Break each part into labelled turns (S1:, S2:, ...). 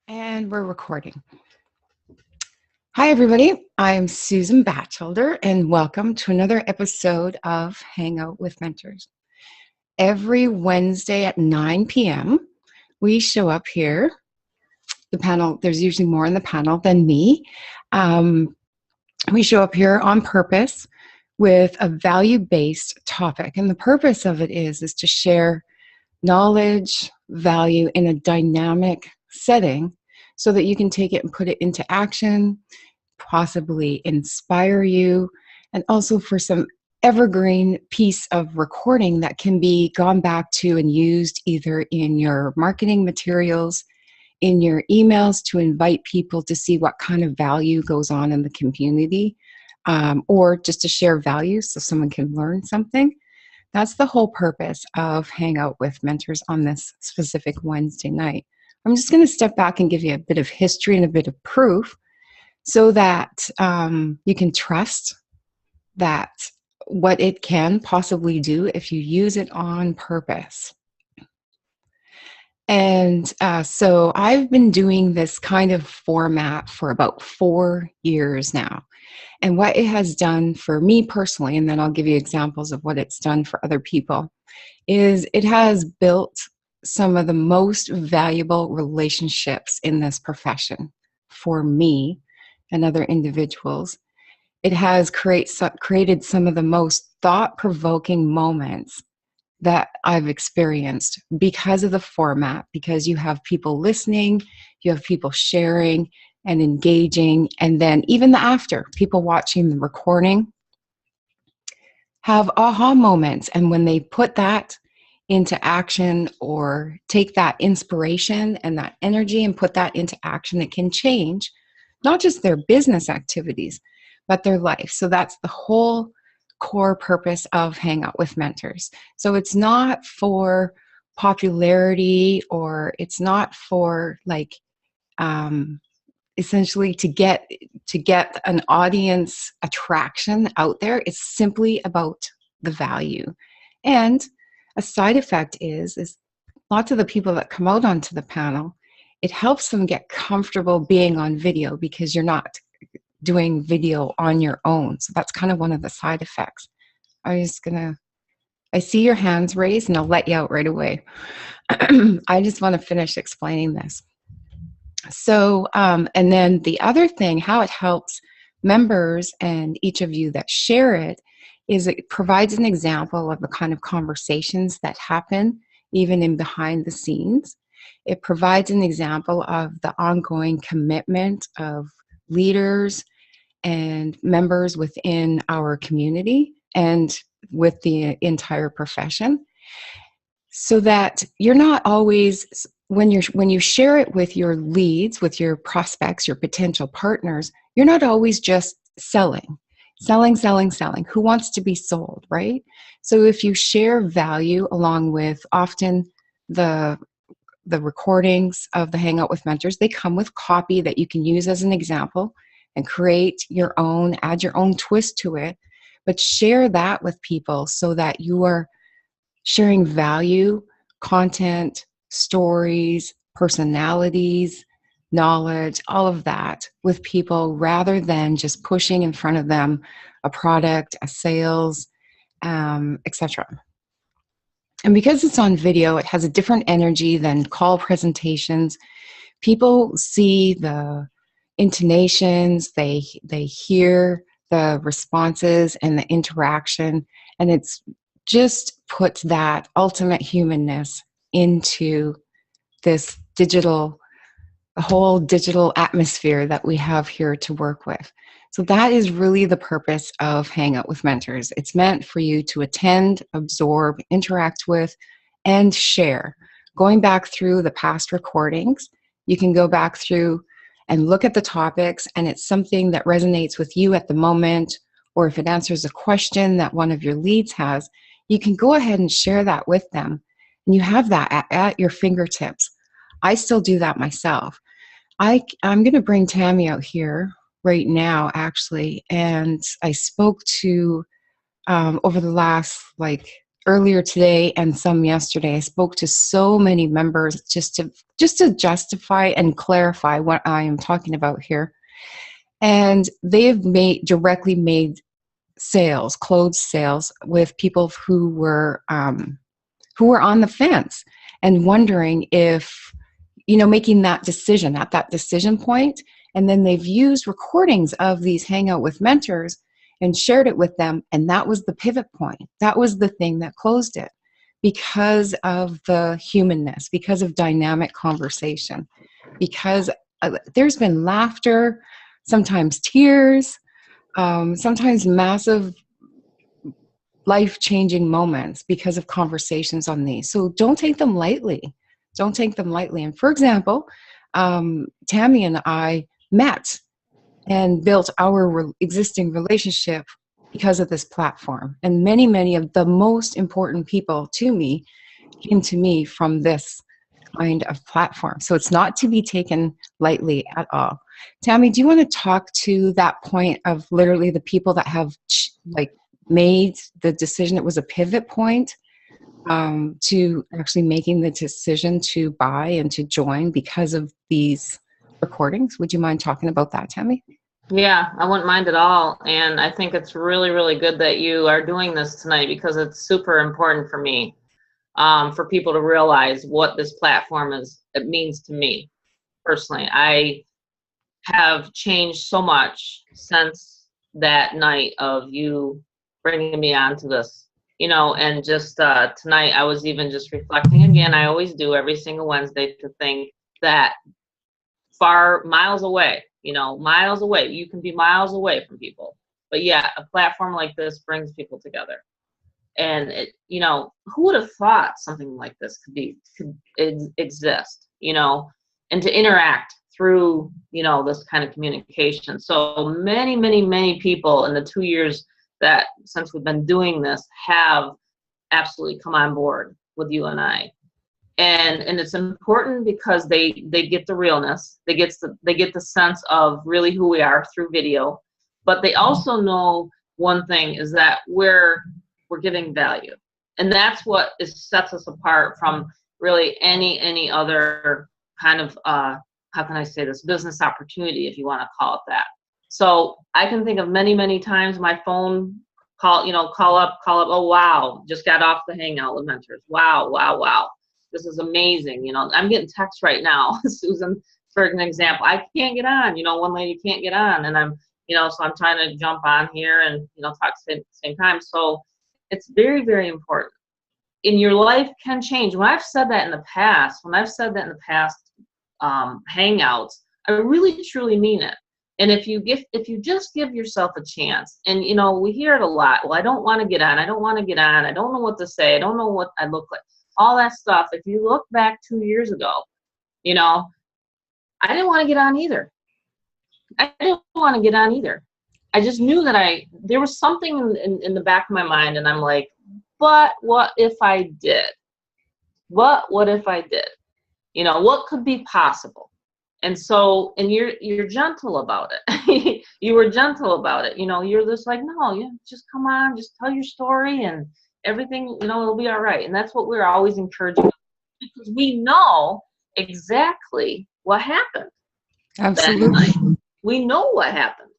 S1: And we're recording. Hi, everybody. I'm Susan Bachelder, and welcome to another episode of Hangout with Mentors. Every Wednesday at 9 p.m., we show up here. The panel, there's usually more in the panel than me. We show up here on purpose with a value-based topic. And the purpose of it is to share knowledge, value in a dynamic setting so that you can take it and put it into action, possibly inspire you, and also for some evergreen piece of recording that can be gone back to and used either in your marketing materials, in your emails to invite people to see what kind of value goes on in the community, or just to share value so someone can learn something. That's the whole purpose of Hangout with Mentors on this specific Wednesday night. I'm just going to step back and give you a bit of history and a bit of proof so that you can trust that what it can possibly do if you use it on purpose. And so I've been doing this kind of format for about 4 years now. And what it has done for me personally, and then I'll give you examples of what it's done for other people, is it has built some of the most valuable relationships in this profession for me and other individuals. It has created some of the most thought-provoking moments that I've experienced because of the format, because you have people listening, you have people sharing and engaging, and then even the after, people watching the recording have aha moments. And when they put that into action or take that inspiration and that energy and put that into action, it can change not just their business activities, but their life. So that's the whole core purpose of Hangout with Mentors. So it's not for popularity, or it's not for like essentially to get an audience attraction out there. It's simply about the value. And a side effect is lots of the people that come out onto the panel, it helps them get comfortable being on video because you're not doing video on your own. So that's kind of one of the side effects. I see your hands raised and I'll let you out right away. I just want to finish explaining this. So, and then the other thing, how it helps members and each of you that share it, is it provides an example of the kind of conversations that happen even in behind the scenes. It provides an example of the ongoing commitment of leaders and members within our community and with the entire profession, so that you're not always, when you share it with your leads, with your prospects, your potential partners, you're not always just selling. Who wants to be sold, right? So if you share value along with often the recordings of the Hangout with Mentors, they come with copy that you can use as an example and create your own, add your own twist to it, but share that with people so that you are sharing value, content, stories, personalities, knowledge, all of that with people rather than just pushing in front of them a product, a sales, etc. And because it's on video, it has a different energy than call presentations. People see the intonations, they hear the responses and the interaction, and it's just puts that ultimate humanness into this whole digital atmosphere that we have here to work with. So that is really the purpose of Hangout with Mentors. It's meant for you to attend, absorb, interact with, and share. Going back through the past recordings, you can go back through and look at the topics, and it's something that resonates with you at the moment, or if it answers a question that one of your leads has, you can go ahead and share that with them. And you have that at your fingertips. I still do that myself. I'm going to bring Tammy out here right now, actually, and I spoke to, over the last earlier today and some yesterday. I spoke to so many members just to justify and clarify what I am talking about here. And they've directly made sales, closed sales with people who were on the fence and wondering if, making that decision at that decision point. And then they've used recordings of these Hangout with Mentors and shared it with them. And that was the pivot point. That was the thing that closed it, because of the humanness, because of dynamic conversation, because there's been laughter, sometimes tears, sometimes massive life-changing moments because of conversations on these. So don't take them lightly. Don't take them lightly. And for example, Tammy and I met and built our existing relationship because of this platform. And many, many of the most important people to me came to me from this kind of platform. So it's not to be taken lightly at all. Tammy, do you want to talk to that point of literally the people that have made the decision? It was a pivot point to actually making the decision to buy and to join because of these recordings. Would you mind talking about that, Tammy?
S2: Yeah, I wouldn't mind at all. And I think it's really, really good that you are doing this tonight, because it's super important for me, for people to realize what this platform it means to me personally. I have changed so much since that night of you bringing me onto this, and just tonight I was even just reflecting again. I always do every single Wednesday, to think that miles away, miles away, you can be miles away from people, but yeah, a platform like this brings people together. And who would have thought something like this could exist, and to interact through, this kind of communication. So many, many, many people in the 2 years that since we've been doing this have absolutely come on board with you and I. And it's important because they get the realness, they get the sense of really who we are through video, but they also know one thing is that we're giving value, and that's what sets us apart from really any other kind of how can I say this, business opportunity, if you want to call it that. So I can think of many times my phone call up, oh wow, just got off the Hangout with Mentors, wow, this is amazing. I'm getting texts right now, Susan, for an example, I can't get on, one lady can't get on, and I'm so I'm trying to jump on here and talk at the same time. So it's very, very important. And your life can change. When I've said that in the past, Hangouts, I really truly mean it. And if you just give yourself a chance, and we hear it a lot. Well, I don't want to get on. I don't know what to say. I don't know what I look like. All that stuff. If you look back 2 years ago, I didn't want to get on either. I just knew that there was something in the back of my mind, and I'm like, but what if I did? What if I did? What could be possible? And so, and you're gentle about it. You were gentle about it. You're just like, no, just come on, just tell your story, and everything, it'll be all right. And that's what we're always encouraging, because we know exactly what happened.
S1: Absolutely.
S2: We know what happened,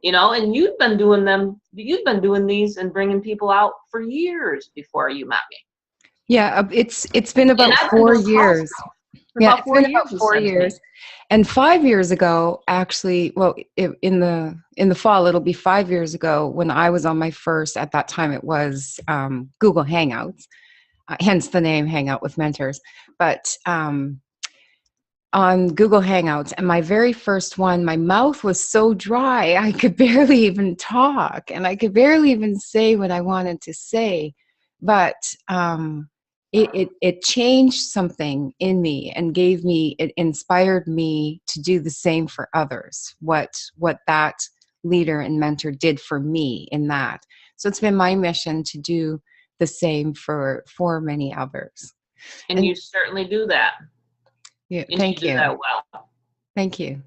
S2: and you've been doing these and bringing people out for years before you met me.
S1: Yeah, it's been about 4 years. Yeah, it's been about 4 years. And 5 years ago, actually, well, in the fall, it'll be 5 years ago when I was on my first, at that time it was Google Hangouts, hence the name Hangout with Mentors. But on Google Hangouts, and my very first one, my mouth was so dry, I could barely even talk, and I could barely even say what I wanted to say. But it changed something in me and it inspired me to do the same for others, what that leader and mentor did for me in that. So it's been my mission to do the same for many others.
S2: And you certainly do that.
S1: Yeah,
S2: and
S1: thank you.
S2: Do that well.
S1: Thank you.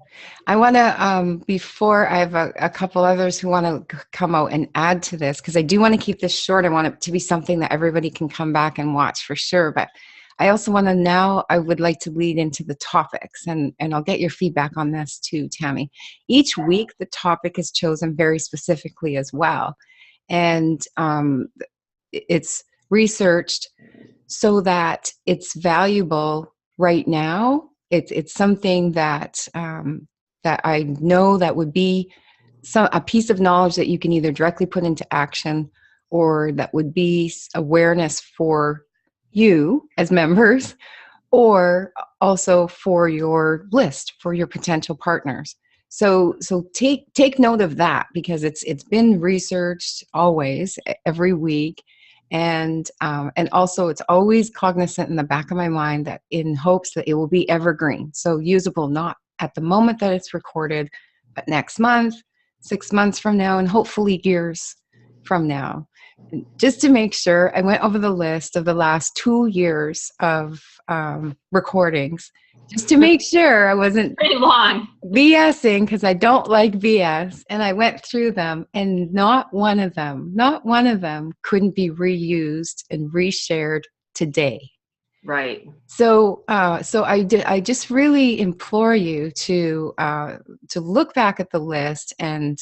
S1: I want to, before I have a couple others who want to come out and add to this, because I do want to keep this short. I want it to be something that everybody can come back and watch for sure. But I also want to now, I would like to lead into the topics, and I'll get your feedback on this too, Tammy. Each week, the topic is chosen very specifically as well. And it's researched so that it's valuable right now. It's something that that I know that would be a piece of knowledge that you can either directly put into action, or that would be awareness for you as members, or also for your list, for your potential partners. So take note of that, because it's been researched always, every week. And also it's always cognizant in the back of my mind that in hopes that it will be evergreen, so usable not at the moment that it's recorded, but next month, 6 months from now, and hopefully years from now. And just to make sure, I went over the list of the last 2 years of recordings, just to make sure I wasn't
S2: Pretty long.
S1: BSing, because I don't like BS. And I went through them, and not one of them couldn't be reused and reshared today.
S2: Right.
S1: So, I just really implore you to look back at the list, and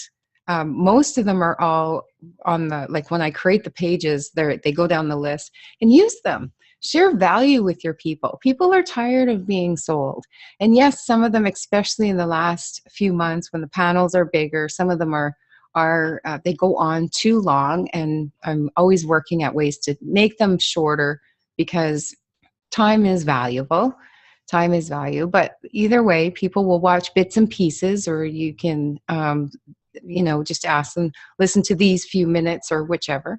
S1: most of them are all on the, like when I create the pages, they go down the list, and use them. Share value with your people. People are tired of being sold. And yes, some of them, especially in the last few months when the panels are bigger, some of them are they go on too long, and I'm always working at ways to make them shorter, because time is valuable. Time is value. But either way, people will watch bits and pieces, or you can just ask them, listen to these few minutes or whichever.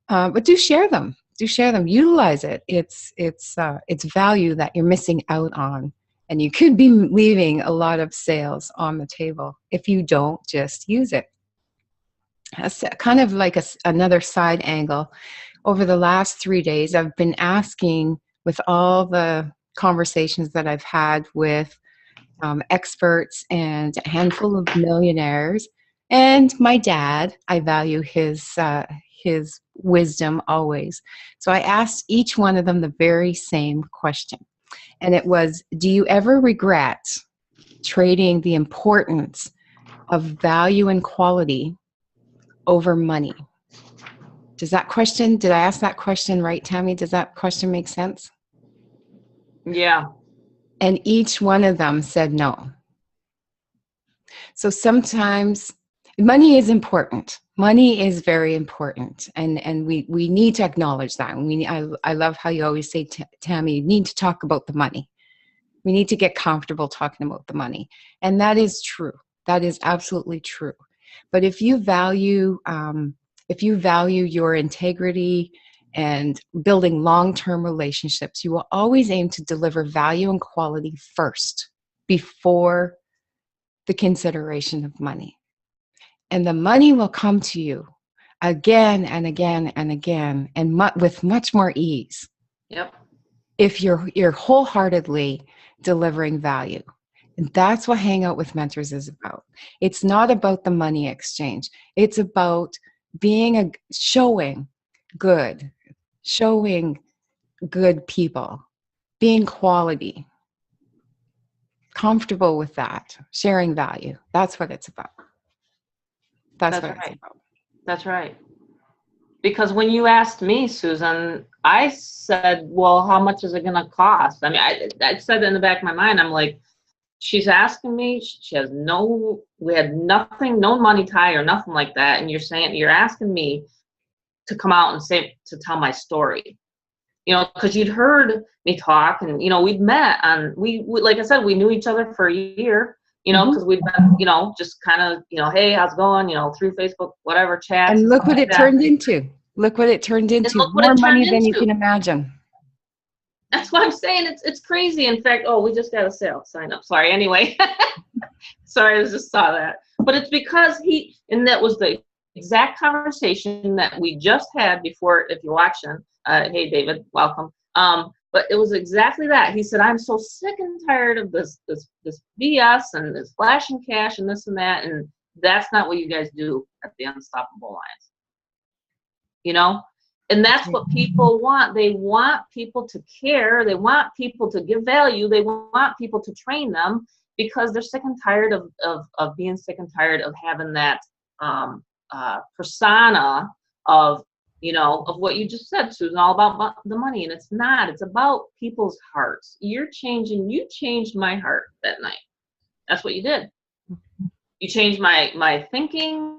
S1: But do share them. Utilize it. It's value that you're missing out on, and you could be leaving a lot of sales on the table if you don't just use it. That's kind of like another side angle. Over the last 3 days, I've been asking, with all the conversations that I've had with experts and a handful of millionaires, and my dad, I value his wisdom always. So I asked each one of them the very same question. And it was, do you ever regret trading the importance of value and quality over money? Did I ask that question right, Tammy? Does that question make sense?
S2: Yeah.
S1: And each one of them said no. So sometimes money is important. Money is very important, and we need to acknowledge that. I love how you always say, Tammy, you need to talk about the money. We need to get comfortable talking about the money, and that is true. That is absolutely true. But if you value your integrity and building long-term relationships, you will always aim to deliver value and quality first, before the consideration of money. And the money will come to you again and again and again, and with much more ease.
S2: Yep.
S1: If you're wholeheartedly delivering value. And that's what Hangout with Mentors is about. It's not about the money exchange. It's about showing good people, being quality, comfortable with that, sharing value. That's what it's about. That's what
S2: right.
S1: It's about.
S2: That's right. Because when you asked me, Susan, I said, well, how much is it going to cost? I mean, I said in the back of my mind, I'm like, she's asking me, we had nothing, no money tie or nothing like that. And you're asking me to come out and to tell my story, because you'd heard me talk, and, we'd met we like I said, we knew each other for a year, because we'd been, just kind of, hey, how's it going, through Facebook, whatever, chats.
S1: And look what it turned into. Look what it turned into. More money than you can imagine.
S2: That's what I'm saying. It's crazy. In fact, we just got a sale sign up. Sorry. Anyway, sorry, I just saw that. But it's because and that was the exact conversation that we just had before. If you're watching, hey David, welcome. But it was exactly that. He said, I'm so sick and tired of this BS and this flashing cash and this and that. And that's not what you guys do at the Unstoppable Alliance. You know? And that's what people want. They want people to care. They want people to give value. They want people to train them because they're sick and tired of being sick and tired of having that persona of, you know, of what you just said, Susan, all about the money. And it's not. It's about people's hearts. You changed my heart that night. That's what you did. You changed my thinking,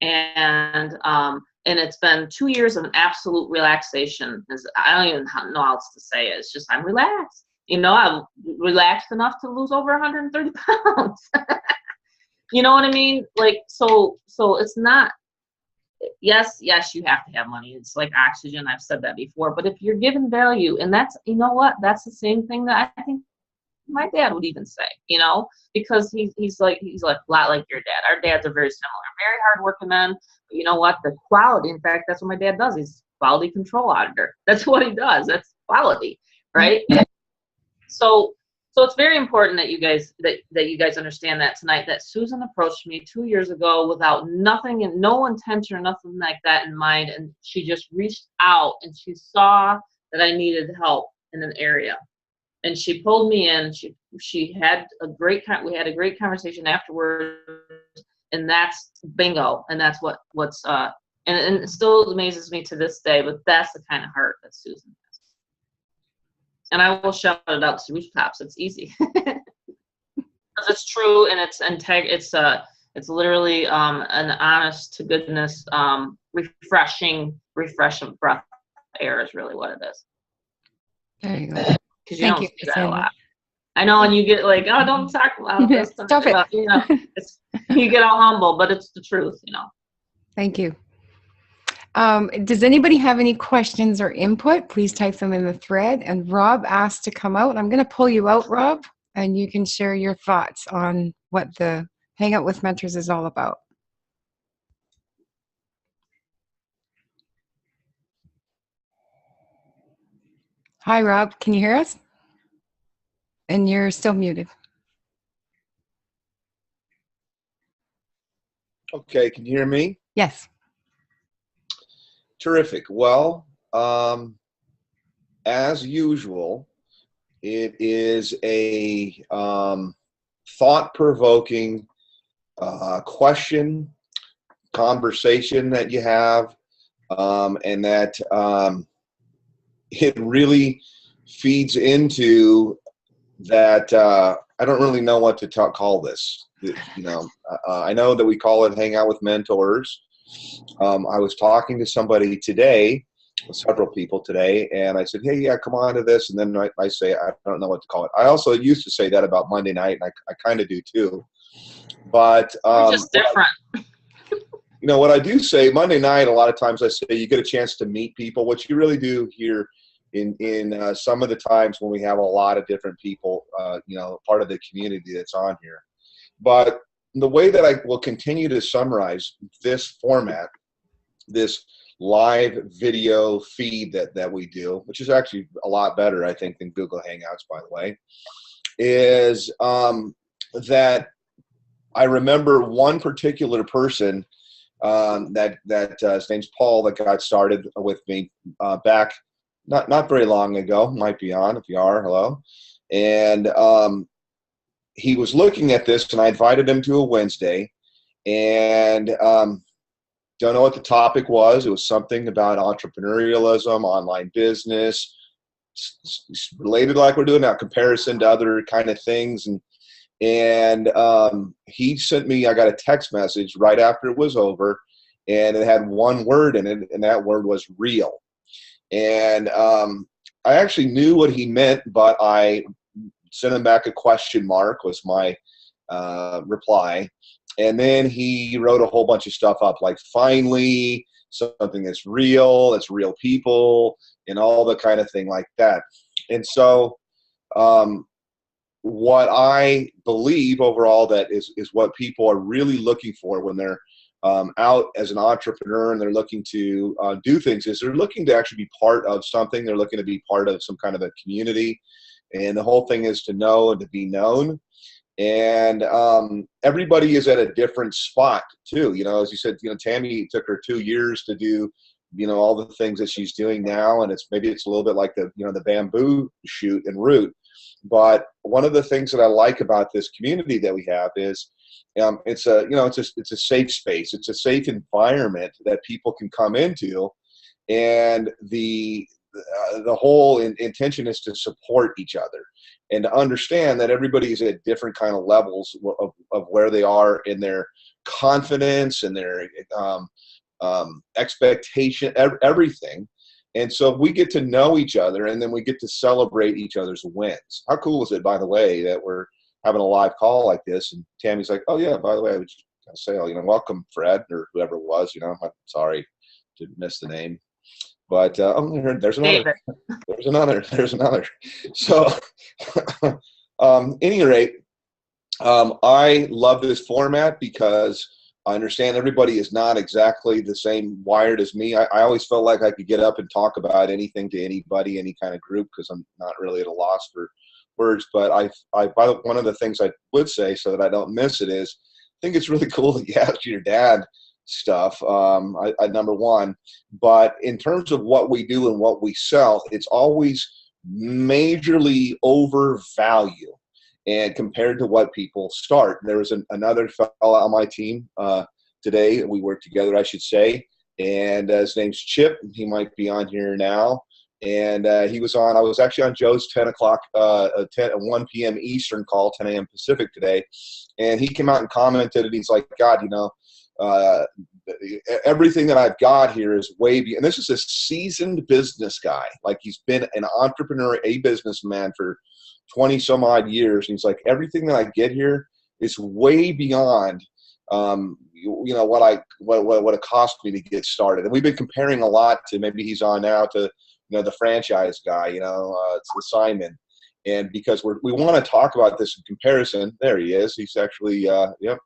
S2: and it's been 2 years of an absolute relaxation. I don't even know how else to say it. It's just I'm relaxed. You know, I'm relaxed enough to lose over 130 pounds. You know what I mean? Like, so it's not, yes, you have to have money. It's like oxygen. I've said that before. But if you're given value, and that's, you know what? That's the same thing that I think my dad would even say, you know, because he's like a lot like your dad. Our dads are very similar, very hardworking men. But you know what? The quality, in fact, that's what my dad does. He's quality control auditor. That's what he does. That's quality, right? So it's very important that you guys understand that tonight, that Susan approached me 2 years ago without nothing and no intention or nothing like that in mind. And she just reached out and she saw that I needed help in an area. And she pulled me in. We had a great conversation afterwards, and that's bingo. And that's what's and it still amazes me to this day. But that's the kind of heart that Susan has. And I will shout it out to rooftops. It's easy because it's true, and it's literally an honest to goodness, refreshing breath air is really what it is.
S1: There you go.
S2: Because you don't see that a lot. I know, and you get like, oh, don't talk about this.
S1: Stop it.
S2: You know, you get all humble, but it's the truth, you know.
S1: Thank you. Does anybody have any questions or input? Please type them in the thread. And Rob asked to come out. I'm going to pull you out, Rob, and you can share your thoughts on what the Hangout with Mentors is all about. Hi, Rob. Can you hear us? And you're still muted.
S3: Okay, can you hear me?
S1: Yes.
S3: Terrific. Well, as usual, it is a thought-provoking conversation that you have, and that it really feeds into that. I don't really know what to call this. You know, I know that we call it Hangout with Mentors. I was talking to somebody today, several people today, and I said, hey, yeah, come on to this. And then I say, I don't know what to call it. I also used to say that about Monday night, and I kind of do too. But
S2: it's just different.
S3: You know, what I do say, Monday night, a lot of times I say you get a chance to meet people. What you really do here in some of the times when we have a lot of different people, you know, part of the community that's on here. But the way that I will continue to summarize this format, this live video feed that we do, which is actually a lot better, I think, than Google Hangouts, by the way, is that I remember one particular person that his name's Paul, that got started with me back not very long ago. Might be on. If you are, hello. And he was looking at this, and I invited him to a Wednesday, and don't know what the topic was. It was something about entrepreneurialism, online business, related like we're doing now, comparison to other kind of things. And he sent me, I got a text message right after it was over, and it had one word in it, and that word was real. And I actually knew what he meant, but I sent him back a question mark was my reply. And then he wrote a whole bunch of stuff up, like finally something that's real, it's real people, and all the kind of thing like that. And so what I believe overall that is what people are really looking for when they're out as an entrepreneur and they're looking to do things is they're looking to actually be part of something. They're looking to be part of some kind of a community. And the whole thing is to know and to be known. And everybody is at a different spot too. You know, as you said, you know, Tammy, took her 2 years to do, you know, all the things that she's doing now. And maybe it's a little bit like the, you know, the bamboo shoot and root. But one of the things that I like about this community that we have is it's a, you know, it's a safe space. It's a safe environment that people can come into. And the whole intention is to support each other and to understand that everybody is at different kind of levels of where they are in their confidence and their expectation, everything. And so we get to know each other, and then we get to celebrate each other's wins. How cool is it, by the way, that we're having a live call like this? And Tammy's like, oh yeah, by the way, I was just gonna say, you know, welcome Fred, or whoever it was, you know, I'm sorry to miss the name. But there's another. There's another. So, any rate, I love this format because I understand everybody is not exactly the same wired as me. I always felt like I could get up and talk about anything to anybody, any kind of group, because I'm not really at a loss for words. But one of the things I would say, so that I don't miss it, is I think it's really cool that you asked your dad stuff, number one. But in terms of what we do and what we sell, it's always majorly overvalue and compared to what people start. There was another fellow on my team today. We worked together, I should say, and his name's Chip. He might be on here now. And he was on, I was actually on Joe's 1 p.m. Eastern call, 10 a.m. Pacific today. And he came out and commented, and he's like, God, you know, everything that I've got here is way beyond. And this is a seasoned business guy. Like, he's been an entrepreneur, a businessman for 20 some odd years. And he's like, everything that I get here is way beyond, you know, what it cost me to get started. And we've been comparing a lot to, maybe he's on now, to, you know, the franchise guy, you know, to Simon. And because we want to talk about this in comparison. There he is. He's actually, yep.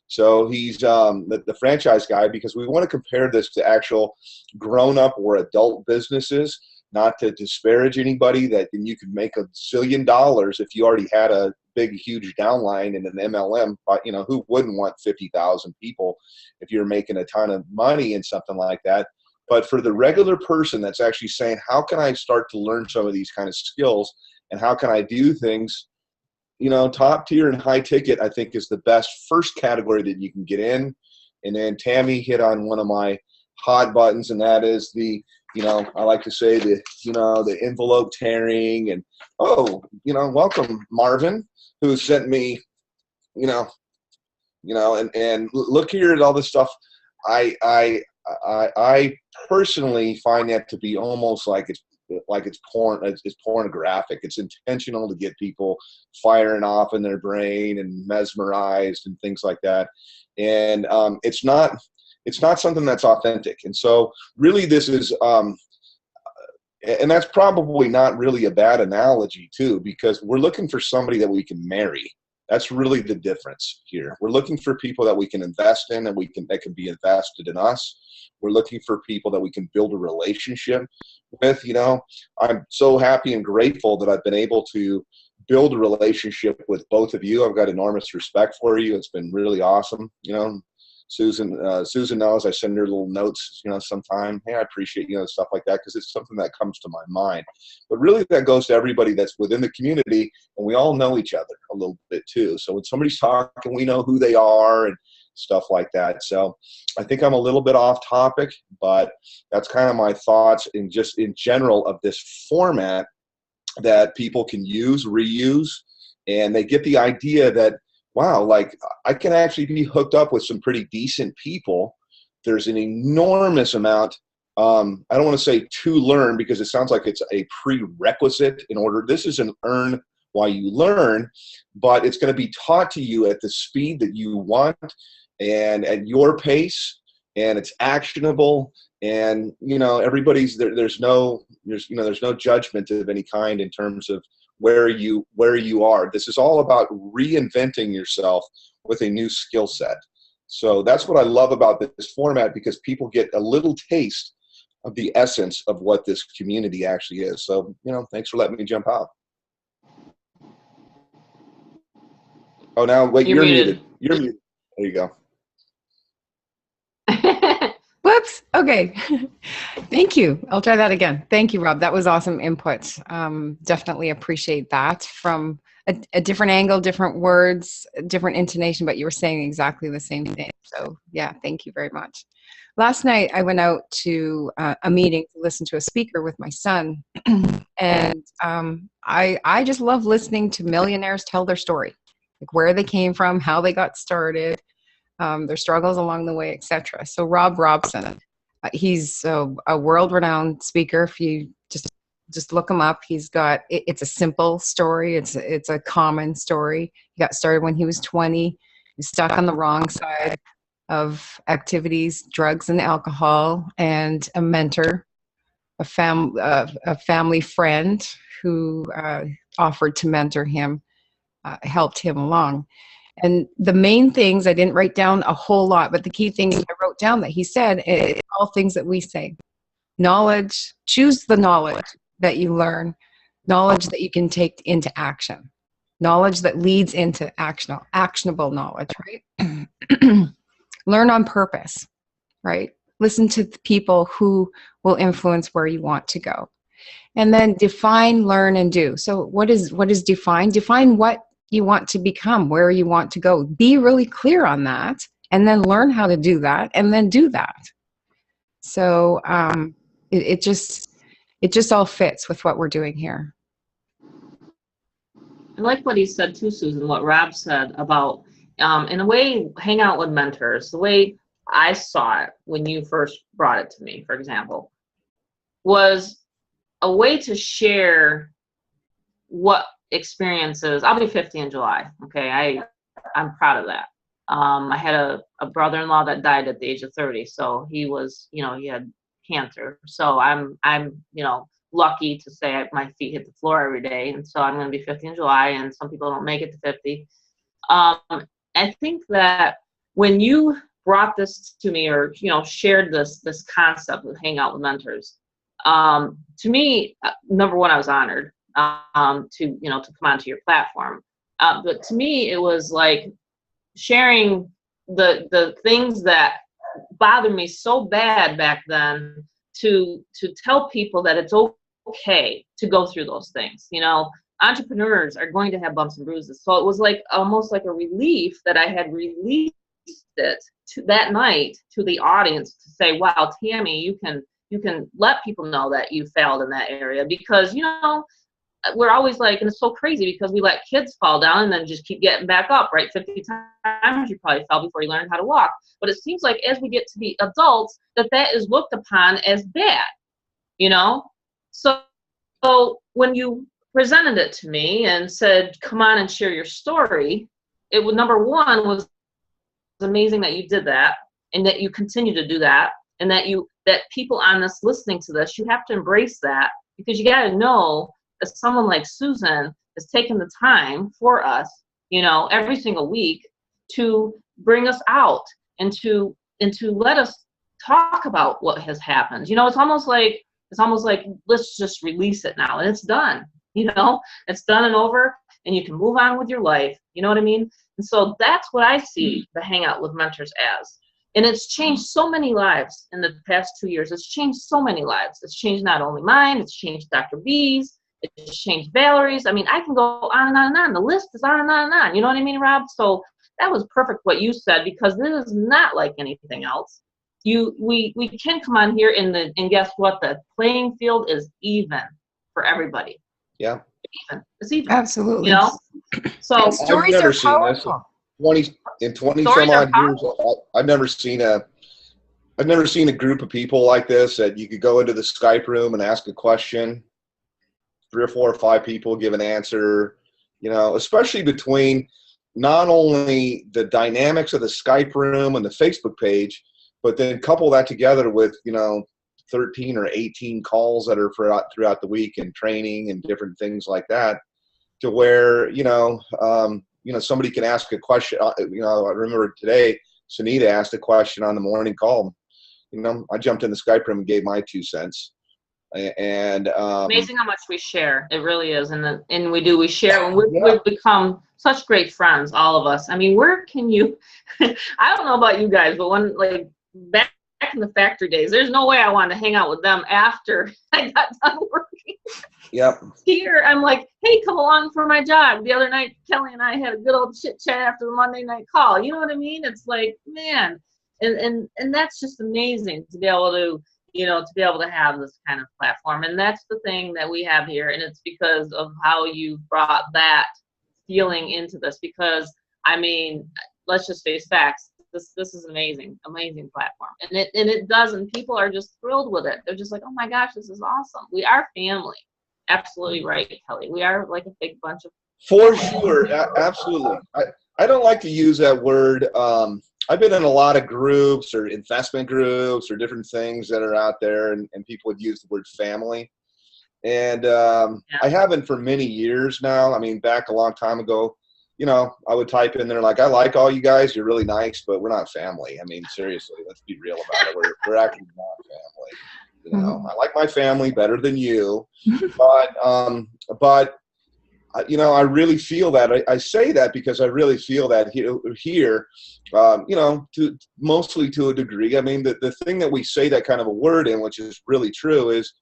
S3: So he's the franchise guy, because we want to compare this to actual grown-up or adult businesses, not to disparage anybody, that you could make $1 zillion if you already had a big, huge downline in an MLM. But, you know, who wouldn't want 50,000 people if you're making a ton of money in something like that? But for the regular person that's actually saying, how can I start to learn some of these kind of skills, and how can I do things, you know, top tier and high ticket, I think is the best first category that you can get in. And then Tammy hit on one of my hot buttons, and that is the, you know, I like to say the, you know, the envelope tearing. And, oh, you know, welcome Marvin, who sent me, you know, and look here at all this stuff. I personally find that to be almost like it's porn. It's pornographic. It's intentional to get people firing off in their brain and mesmerized and things like that. And it's not something that's authentic. And so really this is, and that's probably not really a bad analogy too, because we're looking for somebody that we can marry. That's really the difference here. We're looking for people that we can invest in, and that can be invested in us. We're looking for people that we can build a relationship with. You know, I'm so happy and grateful that I've been able to build a relationship with both of you. I've got enormous respect for you. It's been really awesome. You know, Susan knows I send her little notes, you know, sometime. Hey, I appreciate, you know, stuff like that, because it's something that comes to my mind. But really that goes to everybody that's within the community, and we all know each other a little bit too. So when somebody's talking, we know who they are and stuff like that. So I think I'm a little bit off topic, but that's kind of my thoughts in general of this format that people can use, reuse, and they get the idea that, wow, like I can actually be hooked up with some pretty decent people. There's an enormous amount, I don't want to say to learn, because it sounds like it's a prerequisite in order. This is an earn while you learn, but it's going to be taught to you at the speed that you want and at your pace, and it's actionable. And, you know, everybody's there. There's no judgment of any kind in terms of where you are. This is all about reinventing yourself with a new skill set. So that's what I love about this format, because people get a little taste of the essence of what this community actually is. So, thanks for letting me jump out. Oh, now wait, you're muted. You're muted. There you go.
S1: Whoops. Okay. Thank you. I'll try that again. Thank you, Rob. That was awesome input. Definitely appreciate that from a different angle, different words, different intonation, but you were saying exactly the same thing. So yeah, thank you very much. Last night I went out to a meeting to listen to a speaker with my son. And I just love listening to millionaires tell their story, like where they came from, how they got started, their struggles along the way, etc. So Rob Robson, he's a world-renowned speaker. If you just look him up, it's a simple story. It's a common story. He got started when he was 20. He's stuck on the wrong side of activities, drugs and alcohol, and a mentor, a family friend who offered to mentor him, helped him along. And the main things, I didn't write down a whole lot, but the key things I wrote down that he said, it's all things that we say. Knowledge, choose the knowledge that you learn, knowledge that you can take into action, knowledge that leads into actionable knowledge, right? Learn on purpose, right? Listen to the people who will influence where you want to go. And then define, learn, and do. So what is define? Define what you want to become, where you want to go. Be really clear on that, and then learn how to do that, and then do that. So it just all fits with what we're doing here.
S2: I like what he said too, Susan, what Rob said about, in a way, hang out with mentors. The way I saw it when you first brought it to me, for example, was a way to share what experiences. I'll be 50 in July. Okay, I'm proud of that. I had a brother-in-law that died at the age of 30, so he was, he had cancer. So I'm lucky to say my feet hit the floor every day, and so I'm going to be 50 in July. And some people don't make it to 50. I think that when you brought this to me, or shared this concept of hang out with mentors, to me, number one, I was honored to come onto your platform. But to me, it was like sharing the things that bothered me so bad back then, to tell people that it's okay to go through those things. Entrepreneurs are going to have bumps and bruises. So it was like almost like a relief that I had released it that night to the audience, to say, wow, Tammy, you can let people know that you failed in that area, because we're always like, and it's so crazy because we let kids fall down and then just keep getting back up, right? 50 times you probably fell before you learned how to walk. But it seems like as we get to be adults, that is looked upon as bad, So when you presented it to me and said, come on and share your story, it was, number one, was amazing that you did that, and that you continue to do that, and that people on this listening to this, you have to embrace that, because you got to know that someone like Susan is taking the time for us, every single week, to bring us out and to let us talk about what has happened. It's almost like let's just release it now, and it's done. It's done and over, and you can move on with your life. You know what I mean? And so that's what I see the Hangout with Mentors as. And it's changed so many lives in the past 2 years. It's changed so many lives. It's changed not only mine, it's changed Dr. B's, it's changed Valerie's. I mean, I can go on and on and on. The list is on and on and on. You know what I mean, Rob? So that was perfect what you said, because this is not like anything else. We can come on here and guess what? The playing field is even for everybody.
S3: Yeah.
S2: It's even.
S1: Absolutely.
S2: So
S1: and stories are powerful.
S3: 20 some odd years, I've never seen a group of people like this, that you could go into the Skype room and ask a question, 3 or 4 or 5 people give an answer, especially between not only the dynamics of the Skype room and the Facebook page, but then couple that together with 13 or 18 calls that are throughout the week, and training and different things like that, to where somebody can ask a question. I remember today Sunita asked a question on the morning call. You know, I jumped in the Skype room and gave my 2 cents. And
S2: amazing how much we share. It really is. And we share, and
S3: yeah.
S2: we've become such great friends, all of us. I mean, where can you, I don't know about you guys, but when, like, back in the factory days, there's no way I wanted to hang out with them after I got done working.
S3: Yep.
S2: Here, I'm like, hey, come along for my job. The other night, Kelly and I had a good old chit chat after the Monday night call. You know what I mean? It's like, man, and that's just amazing to be able to, you know, to be able to have this kind of platform. And that's the thing that we have here. And it's because of how you brought that feeling into this. Because, I mean, let's just face facts. This is amazing platform. And it does, and people are just thrilled with it. They're just like, oh my gosh, this is awesome. We are family. Absolutely right, Kelly. We are like a big bunch of.
S3: For sure. Absolutely. I don't like to use that word. I've been in a lot of groups or investment groups or different things that are out there, and people would use the word family. And I haven't for many years now. I mean, back a long time ago, you know, I would type in there like, I like all you guys. You're really nice, but we're not family. I mean, seriously, let's be real about it. We're actually not family. You know, I like my family better than you, but you know, I really feel that. I say that because I really feel that here, you know, mostly to a degree. I mean, the thing that we say that kind of a word in, which is really true, is,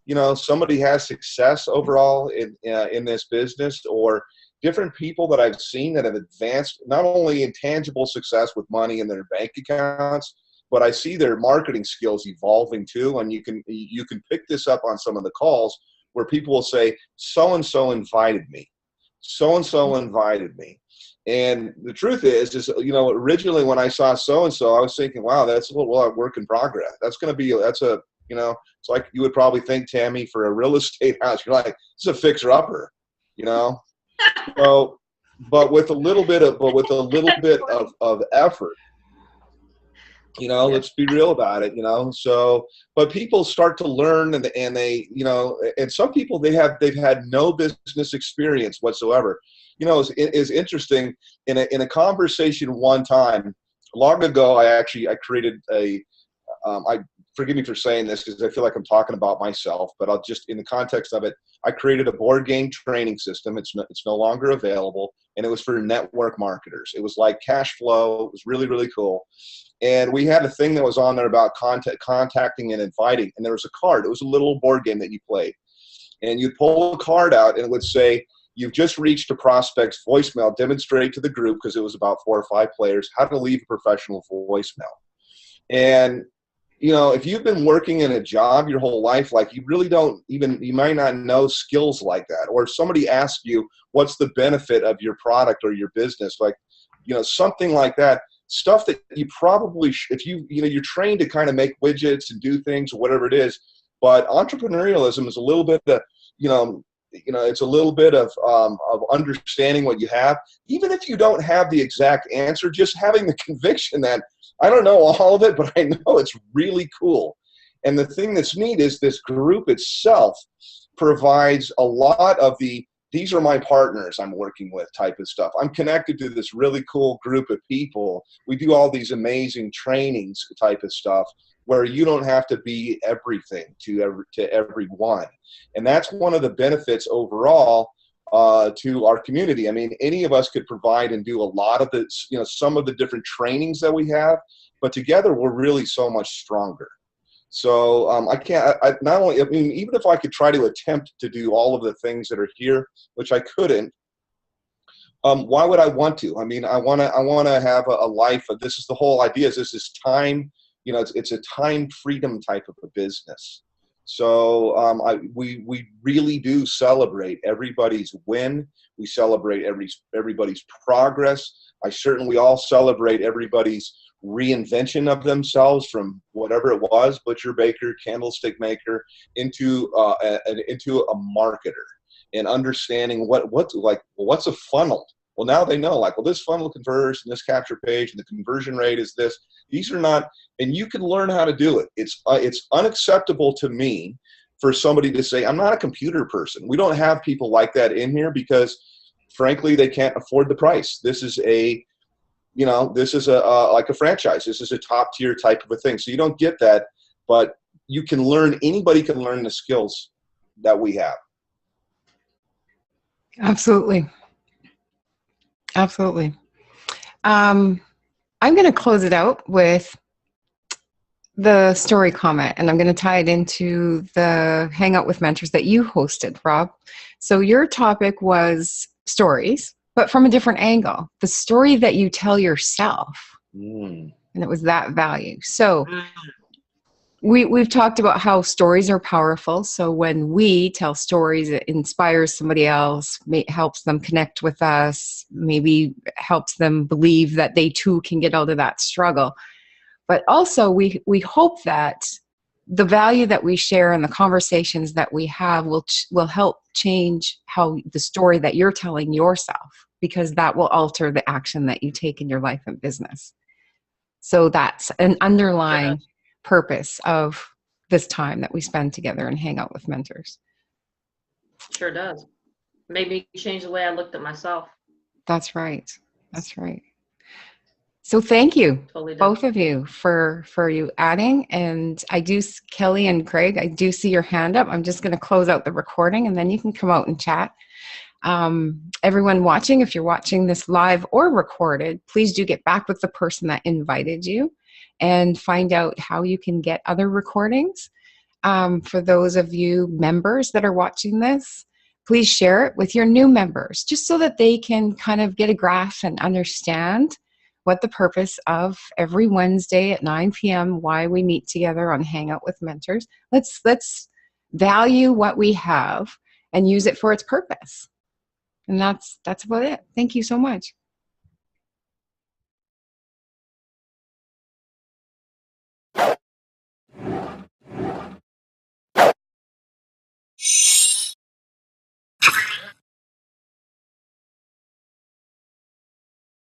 S3: you know, somebody has success overall in this business, or different people that I've seen that have advanced not only in tangible success with money in their bank accounts, but I see their marketing skills evolving too. And you can pick this up on some of the calls where people will say, so-and-so invited me. So-and-so invited me. And the truth is, you know, originally when I saw so-and-so, I was thinking, wow, that's a little work in progress. You know, it's like you would probably think, Tammy, for a real estate house, you're like, this is a fixer-upper, you know? So, but with a little bit of effort, you know, let's be real about it, you know. So, but people start to learn, and they, you know, and some people they've had no business experience whatsoever. You know, is interesting in a conversation one time long ago. I created forgive me for saying this because I feel like I'm talking about myself, but I'll just, in the context of it, I created a board game training system. It's no longer available, and it was for network marketers. It was like cash flow. It was really, really cool. And we had a thing that was on there about contacting and inviting, and there was a card. It was a little board game that you played. And you'd pull a card out, and it would say, you've just reached a prospect's voicemail. Demonstrate to the group, because it was about 4 or 5 players, how to leave a professional voicemail. And you know, if you've been working in a job your whole life, like you really don't even, you might not know skills like that. Or if somebody asks you, what's the benefit of your product or your business? Like, you know, something like that, stuff that you probably, if you know, you're trained to kind of make widgets and do things or whatever it is, but entrepreneurialism is a little bit of, you know, it's a little bit of understanding what you have. Even if you don't have the exact answer, just having the conviction that I don't know all of it, but I know it's really cool. And the thing that's neat is this group itself provides a lot of these are my partners I'm working with type of stuff. I'm connected to this really cool group of people. We do all these amazing trainings type of stuff where you don't have to be everything to everyone. And that's one of the benefits overall to our community. I mean, any of us could provide and do a lot of the, you know, some of the different trainings that we have, but together we're really so much stronger. So even if I could try to attempt to do all of the things that are here, which I couldn't, why would I want to? I mean, I want to have a life of, this is the whole idea, is this is time, you know, it's a time freedom type of a business. So we really do celebrate everybody's win. We celebrate everybody's progress. We all celebrate everybody's reinvention of themselves from whatever it was, butcher, baker, candlestick maker, into a marketer, and understanding what's a funnel. Well, now they know, like, well, this funnel converts and this capture page and the conversion rate is this. These are not, and you can learn how to do it. It's unacceptable to me for somebody to say, I'm not a computer person. We don't have people like that in here because, frankly, they can't afford the price. This is you know, this is like a franchise. This is a top tier type of a thing. So you don't get that, but you can learn, anybody can learn the skills that we have.
S1: Absolutely. Absolutely. I'm going to close it out with the story comment, and I'm going to tie it into the Hangout with Mentors that you hosted, Rob. So your topic was stories, but from a different angle, the story that you tell yourself. And it was that value. So we've talked about how stories are powerful. So when we tell stories, it inspires somebody else, helps them connect with us, maybe helps them believe that they too can get out of that struggle. But also we hope that the value that we share and the conversations that we have will help change how the story that you're telling yourself, because that will alter the action that you take in your life and business. So that's an underlying purpose of this time that we spend together and hang out with mentors.
S2: Sure does. Made me change the way I looked at myself.
S1: That's right. That's right. So thank you,
S2: Totally
S1: both of you, for you adding. And I do, Kelly and Craig, I do see your hand up. I'm just going to close out the recording and then you can come out and chat. Everyone watching, if you're watching this live or recorded, please do get back with the person that invited you and find out how you can get other recordings. For those of you members that are watching this, please share it with your new members, just so that they can kind of get a grasp and understand what the purpose of every Wednesday at 9 p.m., why we meet together on Hangout with Mentors. Let's value what we have and use it for its purpose. And that's about it. Thank you so much.